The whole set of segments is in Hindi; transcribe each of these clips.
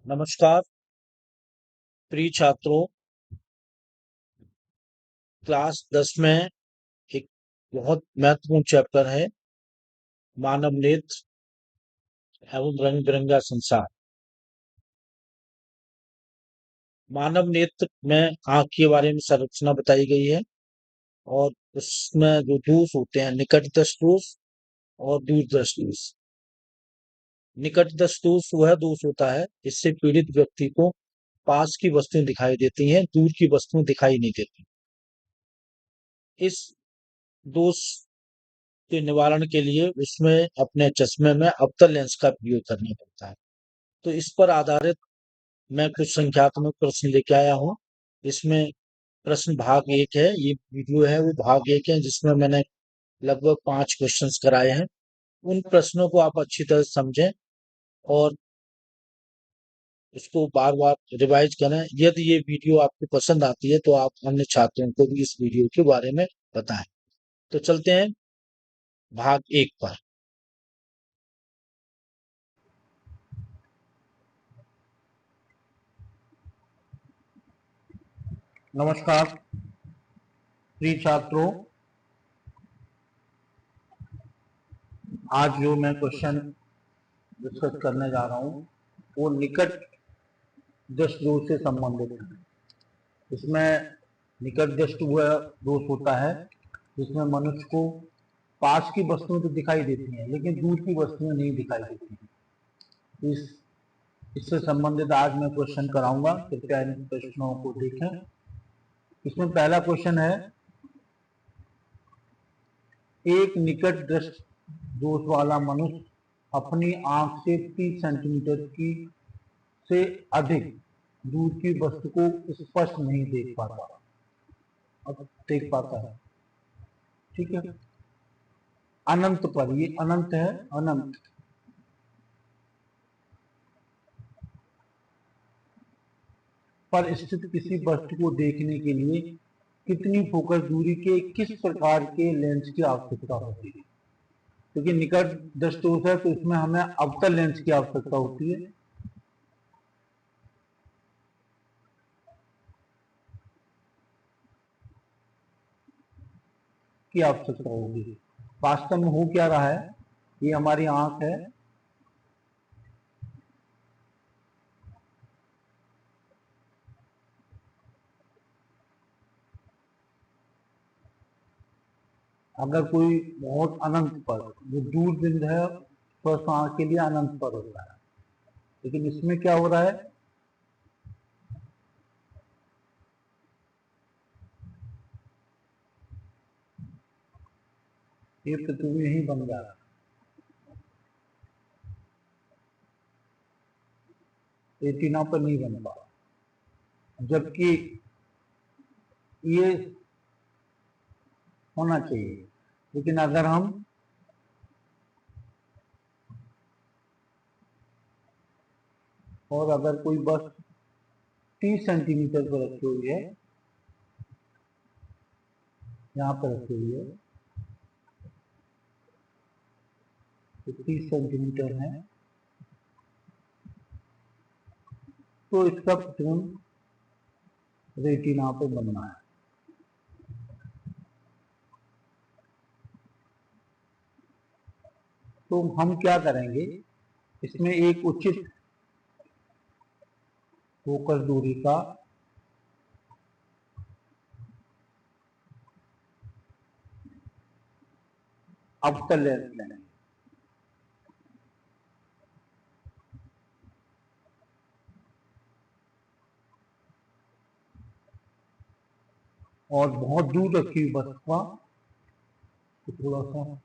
नमस्कार प्रिय छात्रों। क्लास 10 में एक बहुत महत्वपूर्ण चैप्टर है मानव नेत्र एवं रंग बिरंगा संसार। मानव नेत्र में आंख के बारे में संरचना बताई गई है और उसमें जो दोष होते हैं निकटदर्शी दोष और दूरदर्शी दोष। निकटदर्शी दोष वह दोष होता है जिससे पीड़ित व्यक्ति को पास की वस्तुएं दिखाई देती हैं, दूर की वस्तुएं दिखाई नहीं देती। इस दोष के निवारण के लिए उसमें अपने चश्मे में अवतल लेंस का प्रयोग करना पड़ता है। तो इस पर आधारित मैं कुछ संख्यात्मक प्रश्न लेके आया हूँ। इसमें प्रश्न भाग 1 है, ये वीडियो है वो भाग 1 है जिसमें मैंने लगभग 5 क्वेश्चंस कराए हैं। उन प्रश्नों को आप अच्छी तरह समझें और इसको बार बार रिवाइज करें। यदि ये वीडियो आपको पसंद आती है तो आप अन्य छात्रों को भी इस वीडियो के बारे में बताएं। तो चलते हैं भाग 1 पर। नमस्कार प्रिय छात्रों, आज जो मैं क्वेश्चन डिस्कस करने जा रहा हूँ वो निकट दृष्टि दोष से संबंधित है। इसमें निकट दृष्टि वह दोष होता है जिसमें मनुष्य को पास की वस्तुएं तो दिखाई देती हैं लेकिन दूर की वस्तुएं नहीं दिखाई देती हैं। इससे संबंधित आज मैं क्वेश्चन कराऊंगा। कृपया इन प्रश्नों को देखें। इसमें पहला क्वेश्चन है, एक निकट दृष्टि दोष वाला मनुष्य अपनी आंख से 30 सेंटीमीटर की से अधिक दूर की वस्तु को स्पष्ट नहीं देख पाता। अब देख पाता है, ठीक है। अनंत पर, ये अनंत है, अनंत पर स्थित किसी वस्तु को देखने के लिए कितनी फोकस दूरी के किस प्रकार के लेंस की आवश्यकता होती है? क्योंकि निकट दृष्टि दोष है तो इसमें हमें अवतल लेंस की आवश्यकता होती है। की आवश्यकता होगी। वास्तव में हो क्या रहा है, ये हमारी आंख है, अगर कोई बहुत अनंत पर, जो दूर बिंदु है स्वस्थ आंख के लिए अनंत पर होता है, लेकिन इसमें क्या हो रहा है, ये पृथ्वी ही बन जा रहा है, रेटिना पर नहीं बन पा रहा, जबकि ये होना चाहिए। लेकिन अगर हम और अगर कोई बस 30 सेंटीमीटर पर रखी हुई है, यहाँ पर रखी हुई है, तो 30 सेंटीमीटर है, तो इसका प्रतिबिंब रेटिना पे बनना है। तो हम क्या करेंगे, इसमें एक उचित फोकस दूरी का अवतल लेंस लेंगे। और बहुत दूर रखी हुई वस्तु का तो थोड़ा सा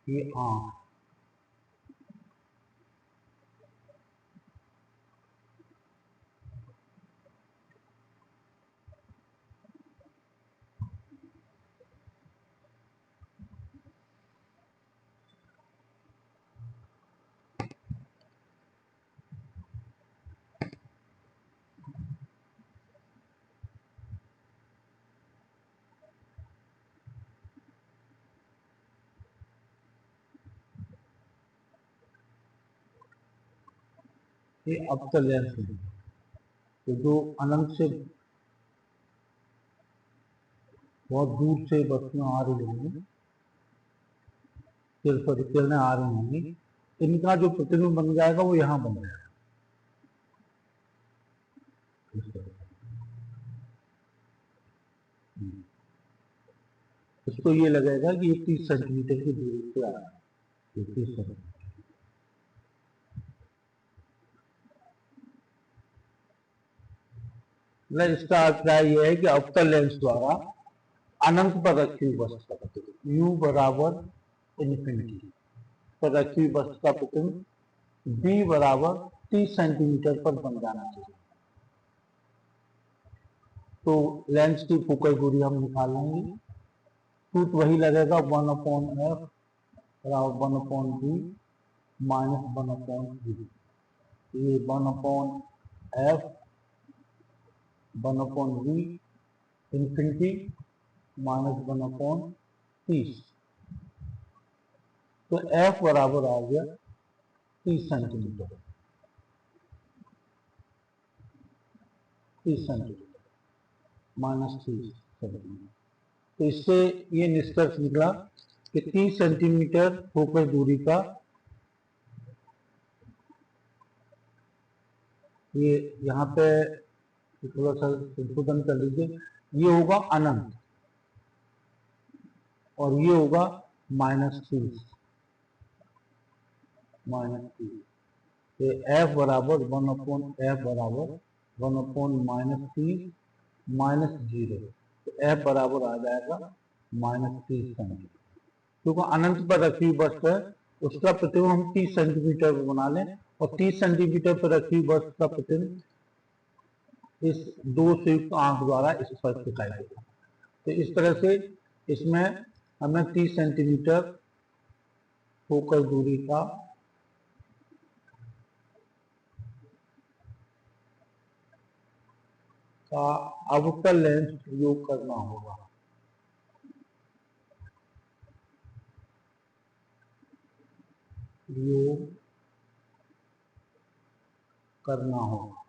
ये आंख, ये अवतल लेंस है। तो जो अनंत से बहुत दूर से वस्तुएं आ रही होंगी, किरणें आ रही होंगी, इनका जो प्रतिबिंब बन जाएगा वो यहाँ बन जाएगा। इसको ये लगेगा कि ये 30 सेंटीमीटर की दूरी पे आ रहा है। 30 सेंटीमीटर। इसका अभिप्राय यह है कि अवतल लेंस द्वारा अनंत पर रखी हुई वस्तु का प्रतिबिंब u बराबर इन्फिनिटी पर रखी हुई वस्तु का प्रतिबिंब b बराबर 30 सेंटीमीटर पर बन जाना चाहिए। तो लेंस की फोकल दूरी हम निकाल लेंगे। सूत्र वही लगेगा 1/f बराबर 1/b माइनस 1/b। ये 1/f 1/v इन्फिनिटी माइनस 1/30। तो f बराबर आ गया 30 सेंटीमीटर। 30 centimetre minus 30 centimetre. तो इससे ये निष्कर्ष निकला कि 30 सेंटीमीटर फोकस दूरी का ये यहाँ पे थोड़ा सा संशोधन कर लीजिए, ये होगा अनंत और ये होगा -30 तो f बराबर 1/f बराबर 1/-30 -0। तो f बराबर आ जाएगा -30 सेंटीमीटर। क्योंकि अनंत पर रखी हुई वस्तु है उसका प्रतिबिंब हम 30 सेंटीमीटर पर बना लें और 30 सेंटीमीटर पर रखी हुई वस्तु का प्रतिबिंब इस दो संयुक्त आंख द्वारा स्पष्ट दिखाई देगा। तो इस तरह से इसमें हमें 30 सेंटीमीटर फोकल दूरी का अवतल लेंस प्रयोग करना होगा। प्रयोग करना होगा।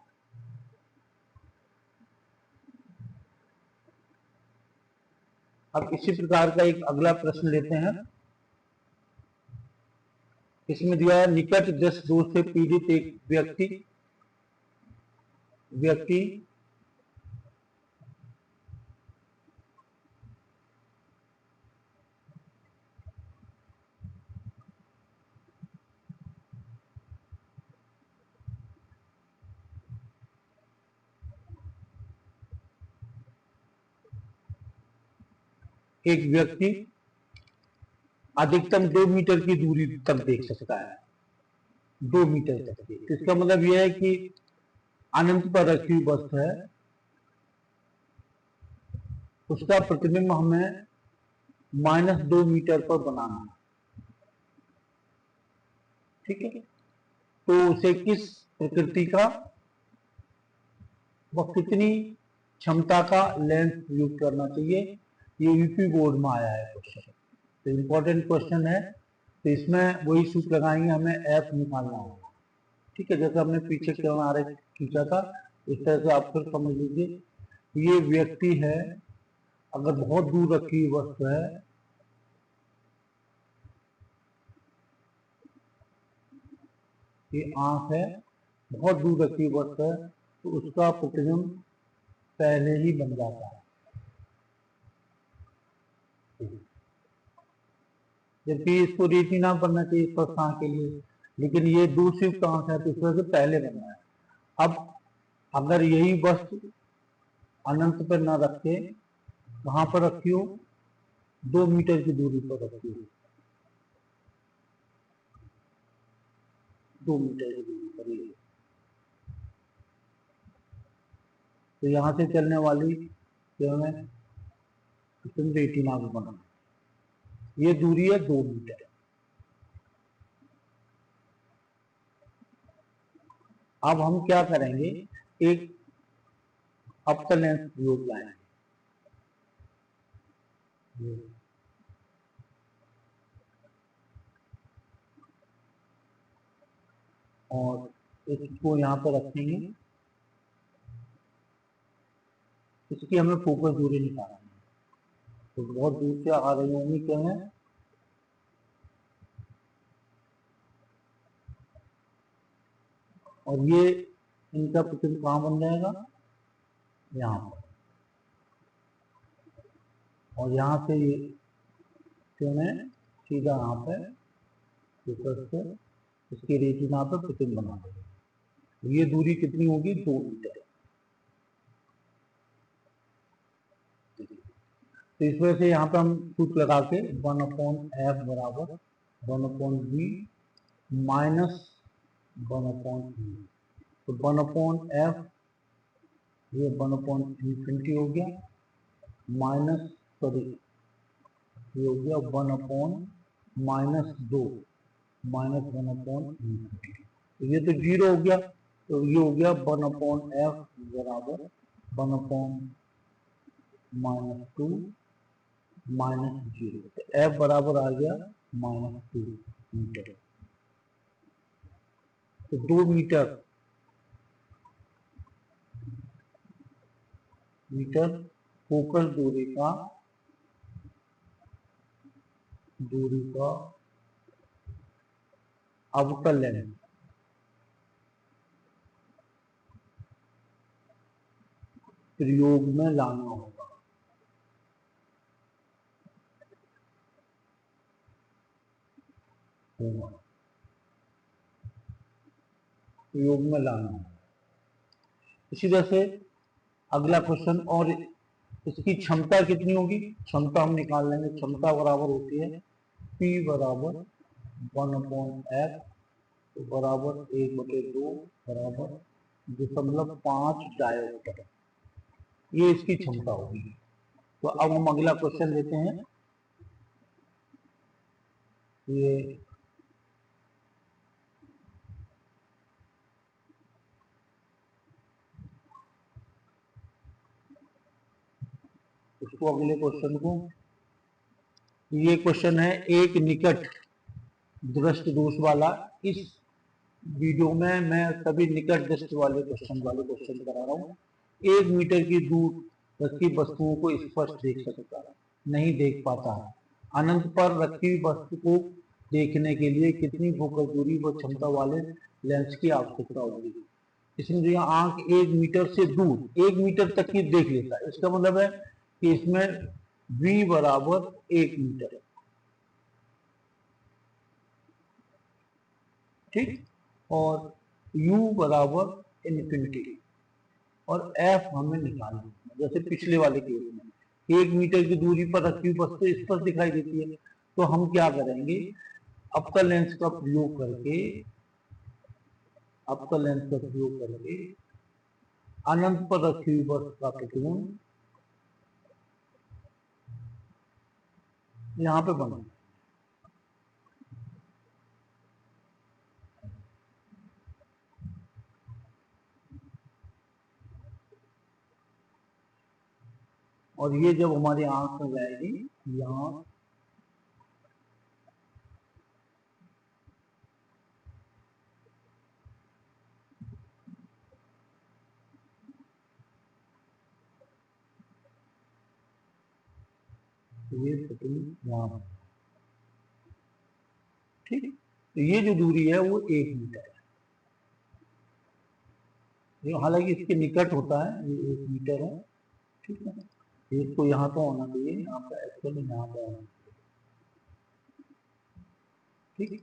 अब इसी प्रकार का एक अगला प्रश्न लेते हैं। इसमें दिया है निकट दृष्टि दोष से पीड़ित एक व्यक्ति अधिकतम 2 मीटर की दूरी तक देख सकता है। 2 मीटर तक की। तो इसका मतलब यह है कि अनंत पर रखी हुई वस्तु है उसका प्रतिबिंब हमें -2 मीटर पर बनाना है। ठीक है, तो उसे किस प्रकृति का व कितनी क्षमता का लेंस प्रयोग करना चाहिए, ये यूपी बोर्ड में आया है क्वेश्चन। तो इम्पोर्टेंट क्वेश्चन है। तो इसमें वही सूत्र लगाएंगे, हमें एफ निकालना होगा। ठीक है, जैसे हमने पीछे किरण आरेख खींचा था इस तरह से आप फिर समझ लीजिए। ये व्यक्ति है, अगर बहुत दूर रखी हुई वस्तु है ये आंख है, बहुत दूर रखी हुई वस्तु है तो उसका प्रतिबिंब पहले ही बन जाता है। जबकि इसको रेटिना बनना चाहिए स्वस्थ आंख के लिए, लेकिन ये दूरयुक्त आंख है तो इस वजह से पहले बनना है। अब अगर यही वस्तु अनंत पर न रखे, कहां पर रखी हो, 2 मीटर की दूरी पर रखी हो, 2 मीटर की दूरी पर ही। तो यहां से चलने वाली किरणें रेटिना को बना, ये दूरी है 2 मीटर। अब हम क्या करेंगे, एक अवतल लेंस प्रयोग लाएंगे और इसको यहाँ पर रखेंगे, इसकी हमें फोकस दूरी निकालनी है। तो बहुत दूर से आ रही होंगी क्या है, और ये इनका प्रतिबिंब कहाँ बन जाएगा, यहाँ पर, और यहाँ से ये हमें सीधा यहाँ पे फोकस से इसकी रेटिना पे प्रतिबिंब बना देगा। ये दूरी कितनी होगी, 2 मीटर। तो इस वजह से यहाँ पे हम सूत्र लगा के 1/f बराबर 1/v माइनस 1/e, तो 1/f ये 1/infinity हो गया, माइनस सॉरी ये हो गया 1/-2 माइनस 1/infinity, तो ये तो 0 हो गया, तो ये हो गया 1/f बराबर 1/-2 माइनस 0, तो f बराबर आ गया -2 मीटर। तो 2 मीटर फोकस दूरी का अवकल लेंथ प्रयोग में लाना होगा। प्रयोग में लाना होगा। इसी तरह से अगला क्वेश्चन, और इसकी क्षमता कितनी होगी, क्षमता हम निकाल लेंगे। क्षमता बराबर होती है P बराबर 1/f बराबर 1/2 बराबर 0.5 डायोप्टर, ये इसकी क्षमता होगी। तो अब हम अगला क्वेश्चन लेते हैं। ये इसको अगले क्वेश्चन को, ये क्वेश्चन है एक निकट दृष्टि दोष वाला। इस वीडियो में मैं सभी निकट दृष्टि वाले क्वेश्चन करा रहा हूँ। 1 मीटर की दूर रखी वस्तुओं को स्पष्ट देख सकता है, नहीं देख पाता है। अनंत पर रखी वस्तु को देखने के लिए कितनी फोकस दूरी व क्षमता वाले लेंस की आवश्यकता होगी। इसमें जो आंख 1 मीटर से दूर 1 मीटर तक की देख लेता है, इसका मतलब है कि इसमें v बराबर 1 मीटर है, ठीक, और u बराबर इन्फिनिटी, और f हमें निकालना है। जैसे पिछले वाले केस में 1 मीटर की दूरी पर रखी हुई वस्तु स्पष्ट दिखाई देती है, तो हम क्या करेंगे, अवकल लेंस का प्रयोग करके अनंत पर रखी हुई वस्तु का प्रतिबिंब यहाँ पे बना, और ये जब हमारी आंख में जाएगी यहाँ, ये प्रतिबिंब यहाँ, ठीक, तो ये जो दूरी है वो 1 मीटर है। हालांकि इसके निकट होता है, ये 1 मीटर है, ठीक है। इसको यहाँ पे होना चाहिए, यहाँ पे एक्चुअली यहाँ पे होना चाहिए, ठीक।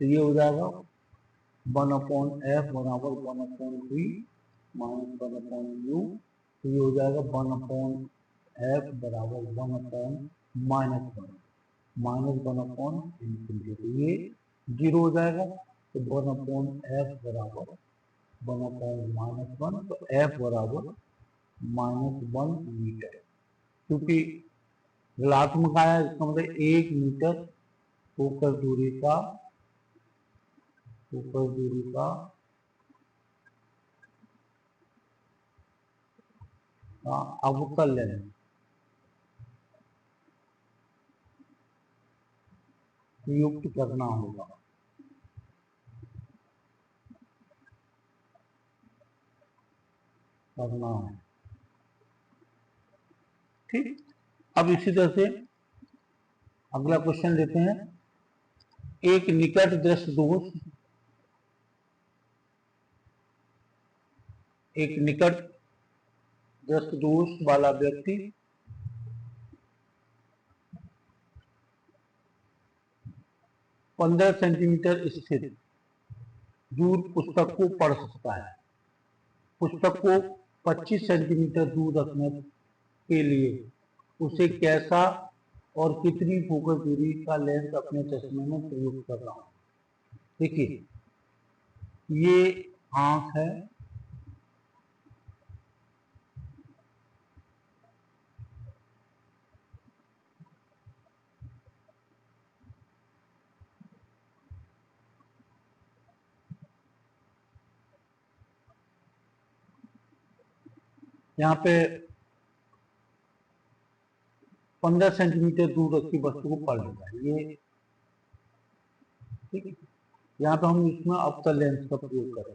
तो ये हो जाएगा 1/f बराबर 1/v माइनस 1/u, तो ये हो जाएगा 1/f बराबर 1/-1 माइनस 1/infinity, तो ये 0 हो जाएगा। तो 1/f बराबर 1/-1, तो f बराबर -1 मीटर, क्योंकि ऋणात्मक आया, इसका मतलब 1 मीटर फोकस दूरी का अवकल लेंस प्रयुक्त करना होगा। करना है। ठीक, अब इसी तरह से अगला क्वेश्चन लेते हैं। एक निकट दृष्ट दोष, एक निकट दृष्ट दोष वाला व्यक्ति 15 सेंटीमीटर स्थित दूर पुस्तक को पढ़ सकता है। पुस्तक को 25 सेंटीमीटर दूर रखने के लिए उसे कैसा और कितनी फोकस दूरी का लेंस अपने चश्मे में प्रयोग कर रहा हूं। देखिए, ये आंख है, यहाँ पे 15 सेंटीमीटर दूर रखी वस्तु को पढ़ लेता है ये। ठीक है, यहाँ पे हम इसमें अवतल लेंस का प्रयोग करें।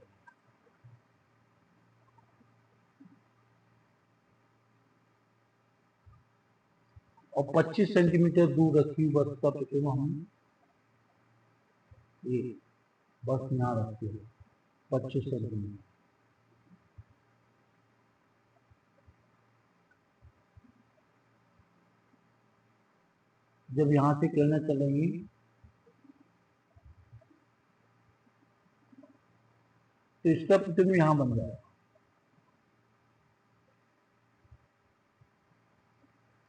और 25 सेंटीमीटर दूर रखी वस्तु का प्रयोग हम ये बस यहाँ रखते हैं 25 सेंटीमीटर। जब यहाँ से किरणें चलेंगी तो इसका प्रतिबिंब यहाँ बन जाएगा।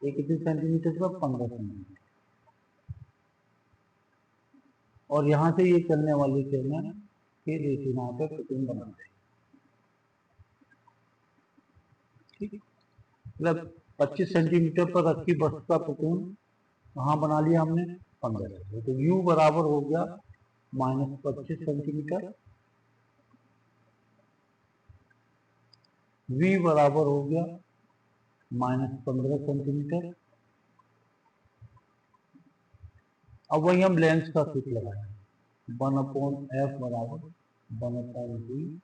एक कितने सेंटीमीटर का 15 सेंटीमीटर, और यहाँ से ये चलने वाली किरणें फिर रेटिना पे प्रतिबिंब बनाते हैं। ठीक, मतलब 25 सेंटीमीटर पर रखी वस्तु का प्रतिबिंब कहाँ बना लिया हमने 15। तो U बराबर हो गया -25 सेंटीमीटर, V बराबर हो गया -15 सेंटीमीटर। अब वही हम लेंस का सूत्र लगाएंगे 1/f बराबर 1/v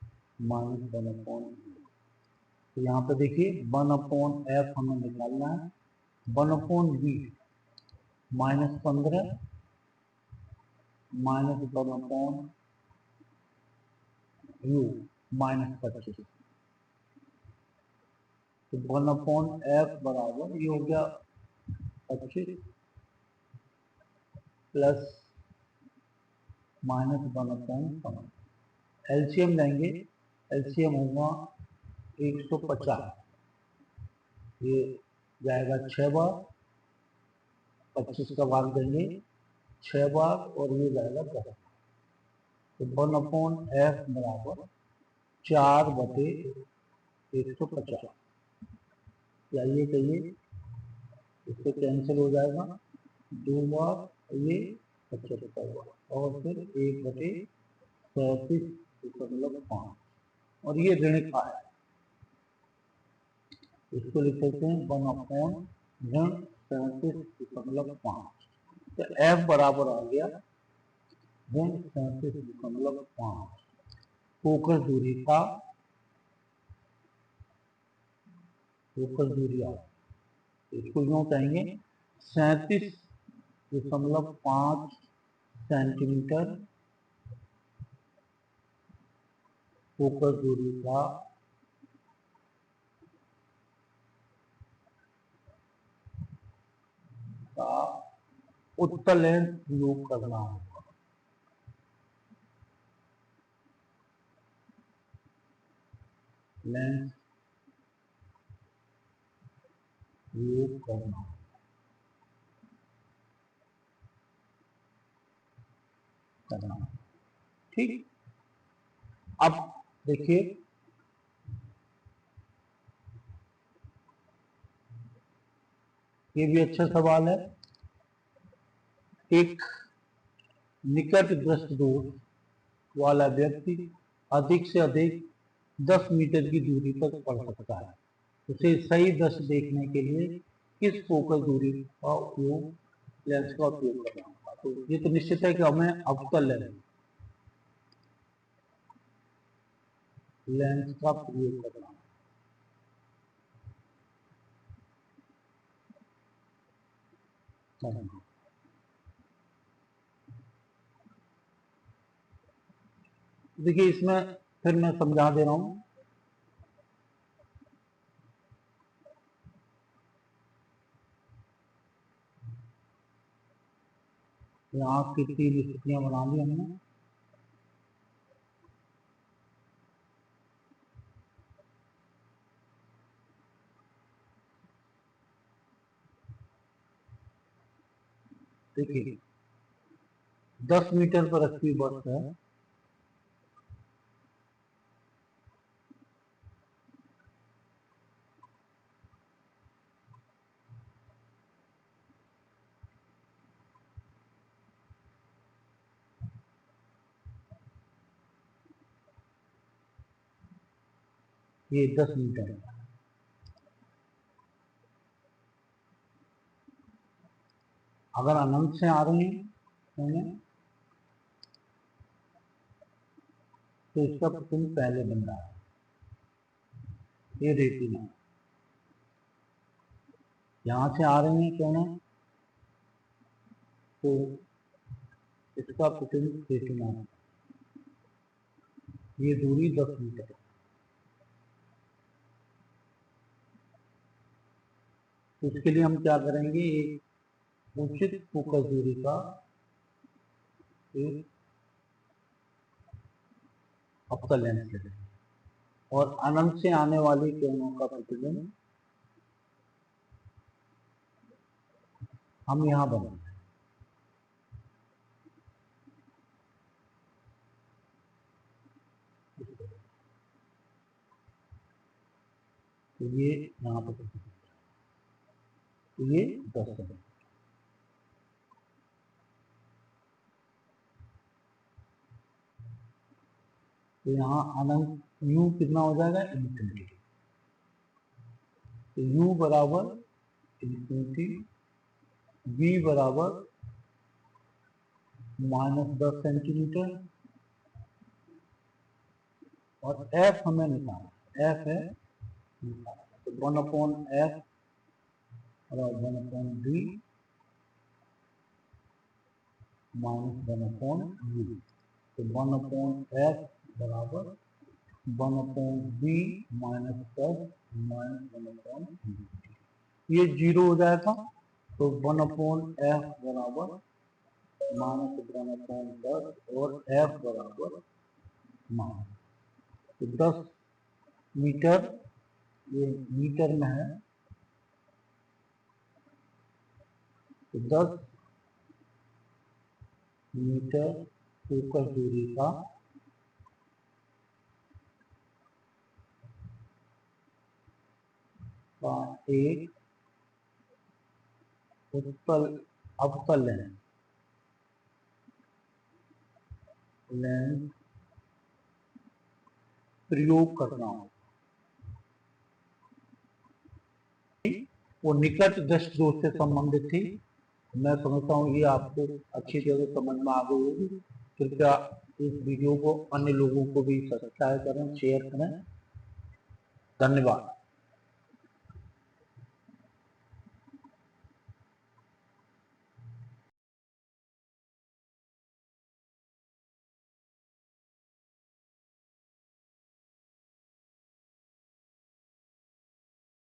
माइनस 1/v। तो यहाँ पे देखिए 1/f हमें निकालना है, 1/v -15 माइनस 1/u -25। तो 1/f बराबर ये हो गया 25 प्लस -1/15। एलसीएम लेंगे, एलसीएम होगा 150, ये जाएगा 6 बार, 25 का भाग देंगे 6 बार और ये जाएगा 10। तो 1/f बराबर 4/150। या ये कहिए इससे कैंसिल हो जाएगा 2 बार, ये 75 बार और फिर 1/37.5 और ये ऋणिका है। इसको लिख सकते हैं 1/37.5। तो F बराबर आ गया 37.5 फोकस दूरी का, फोकस दूरी आ, इसको यूँ कहेंगे 37.5 सेंटीमीटर फोकस दूरी का उत्तल लेंस प्रयोग करना होगा। लेंस प्रयोग करना। ठीक, अब देखिए ये भी अच्छा सवाल है। एक निकट दृष्टि दोष वाला व्यक्ति अधिक से अधिक 10 मीटर की दूरी तक पढ़ सकता है। उसे सही दृश्य देखने के लिए किस फोकस दूरी का उपयोग, लेंस का उपयोग करना होगा। तो ये तो निश्चित है कि हमें अवतल लेंस का प्रयोग करना है। देखिए इसमें फिर मैं समझा दे रहा हूँ। यहाँ की 3 स्थितियां बना दी हमने। देखिए 10 मीटर पर रखी बस है, ये 10 मीटर है। अगर अनंत से आ रहे हैं तो इसका प्रतिबिंब पहले बन रहा है, ये रेटिना। यहाँ से आ रहे हैं कहना तो इसका प्रतिबिंब रेटिना, ये दूरी 10 मीटर। तो इसके लिए हम क्या करेंगे, एक उचित फोकस दूरी का एक अवतल लेंस लेंगे और अनंत से आने वाली किरणों का प्रतिबिंब हम यहाँ बनाएंगे। तो ये यहाँ पर तो ये 10 है। तो यहाँ अनंत u कितना हो जाएगा, इन्फिनिटी। तो u बराबर इन्फिनिटी, v बराबर -10 सेंटीमीटर और f हमें निकालना, f है 1/f और 1/d -1/u। तो 1/f बराबर 1/b -10 -1/u, ये 0 हो जाएगा। तो 1/f बराबर -1/10 और f बराबर तो 10 मीटर, ये मीटर में है, तो 10 मीटर फोकस दूरी का एक उत्तल अवतल लेंस प्रयोग करना हो। वो निकट दृष्टि दोष से संबंधित थी। मैं समझता हूँ ये आपको अच्छी तरह समझ में आ गई होगी। कृपया इस वीडियो को अन्य लोगों को भी सब्सक्राइब करें, शेयर करें। धन्यवाद।